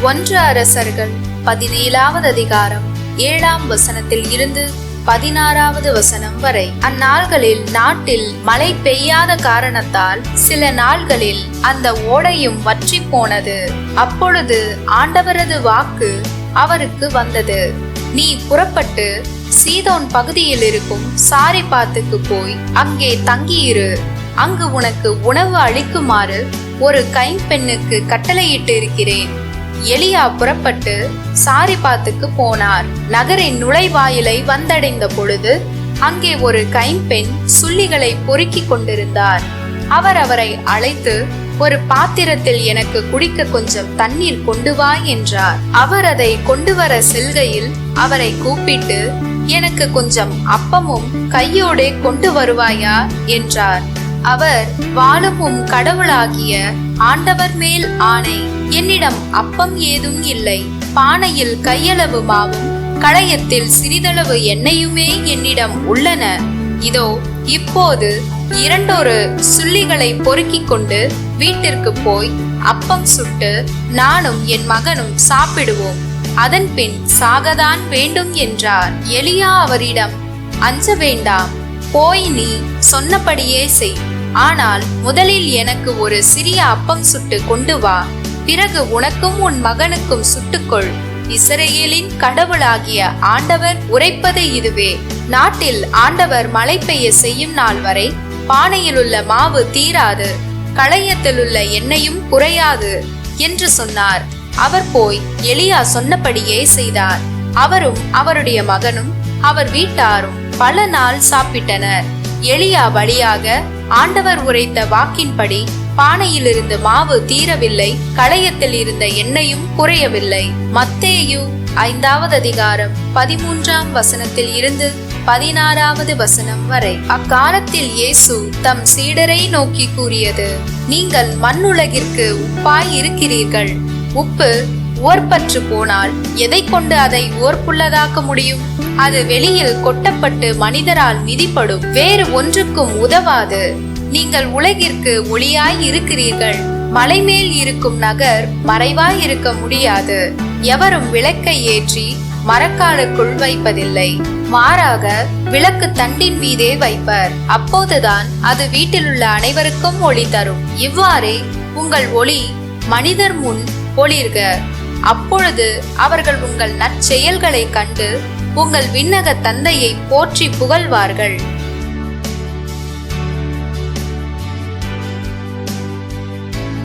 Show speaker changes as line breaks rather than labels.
1 அரசர்கள் 17வது அதிகாரம் 7ஆம் வசனத்தில் இருந்து 16வது வசனம் வரை. அந்நாள்களில் நாட்டில் மழை பெய்யாத காரணத்தால் சில நாள்களில் அந்த ஓடையும் வற்றி போனது. அப்பொழுது ஆண்டவரது வாக்கு அவருக்கு வந்தது, நீ புறப்பட்டு சீதோன் பகுதியில் இருக்கும் சாரிபாத்துக்கு போய் அங்கே தங்கியிரு. அங்கு உனக்கு உணவு அளிக்குமாறு ஒரு கைம்பெண்ணுக்கு கட்டளையிட்டு இருக்கிறேன். எலியா புறப்பட்டு சாரிபாத்துக்கு போனார். நகரின் நுழைவாயிலை வந்தடைந்த பொழுது அங்கே ஒரு கைம்பெண் சுள்ளிகளை பொறுக்கிக் கொண்டிருந்தார். அவர் அவரை அழைத்து, ஒரு பாத்திரத்தில் எனக்கு குடிக்க கொஞ்சம் தண்ணீர் கொண்டு வா என்றார். அவர் அதை கொண்டு வர செல்கையில் அவரை கூப்பிட்டு, எனக்கு கொஞ்சம் அப்பமும் கையோடே கொண்டு வருவாயா என்றார். அவர், வாழும் கடவுளாகிய ஆண்டவர் மேல் ஆணை, என்னிடம் அப்பம் ஏதும் இல்லை. பானையில் கையளவு மாவும் களையத்தில் சிறிதளவு எண்ணெயுமே என்னிடம் உள்ளன. இதோ இப்போது 2 சுள்ளிகளை பொறுக்கிக் கொண்டு வீட்டிற்கு போய் அப்பம் சுட்டு நானும் என் மகனும் சாப்பிடுவோம். அதன் பின் சாகதான் வேண்டும் என்றார். எலியா அவரிடம், அஞ்ச வேண்டாம், போய் நீ சொன்னபடியே செய். ஆனால் முதலில் எனக்கு ஒரு சிறிய அப்பம் சுட்டு கொண்டு வா. பிறகு உனக்கும் உன் மகனுக்கும் சுட்டுக்கொள். இஸ்ரவேலின் கடவுளாகிய ஆண்டவர் உரைப்பது இதுவே, நாட்டில் ஆண்டவர் மழை பெய்ய செய்யும் நாள் வரை பானையில் உள்ள மாவு தீராது, களையத்தில் உள்ள எண்ணெயும் குறையாது என்று சொன்னார். அவர் போய் எலியா சொன்னபடியே செய்தார். அவரும் அவருடைய மகனும் அவர் வீட்டாரும் பல நாள் சாப்பிட்டனர். எலியா வழியாக ஆண்டவர் உரைத்த வாக்கின்படி பானையில் இருந்த மாவு தீரவில்லை, களையத்தில் இருந்த எண்ணெயும் குறையவில்லை. மத்தேயு 5வது அதிகாரம் 13ஆம் வசனத்தில் இருந்து 16வது வசனம் வரை. அக்காலத்தில் இயேசு தம் சீடரை நோக்கி கூறியது, நீங்கள் மண்ணுலகிற்கு உப்பாய் இருக்கிறீர்கள். உப்பு உவர்பற்று போனால் எதை கொண்டு அதை உவர்ப்புள்ளதாக்க முடியும்? அது வெளியில் கொட்டப்பட்டு மனிதரால் மிதிப்படும், வேறு ஒன்றுக்கும் உதவாது. நீங்கள் உலகிற்கு ஒளியாய் இருக்கிறீர்கள். மலை மேல் இருக்கும் நகர் மறைவாய் இருக்க முடியாது. எவரும் விளக்கை ஏற்றி மரக்காலுக்குள் வைப்பதில்லை, மாறாக விளக்கு தண்டின் மீதே வைப்பர். அப்போதுதான் அது வீட்டிலுள்ள அனைவருக்கும் ஒளி தரும். இவ்வாறே உங்கள் ஒளி மனிதர் முன் ஒளிர்க. அப்பொழுது அவர்கள் உங்கள் நற்செயல்களை கண்டு உங்கள் விண்ணக தந்தையை போற்றி புகழ்வார்கள்.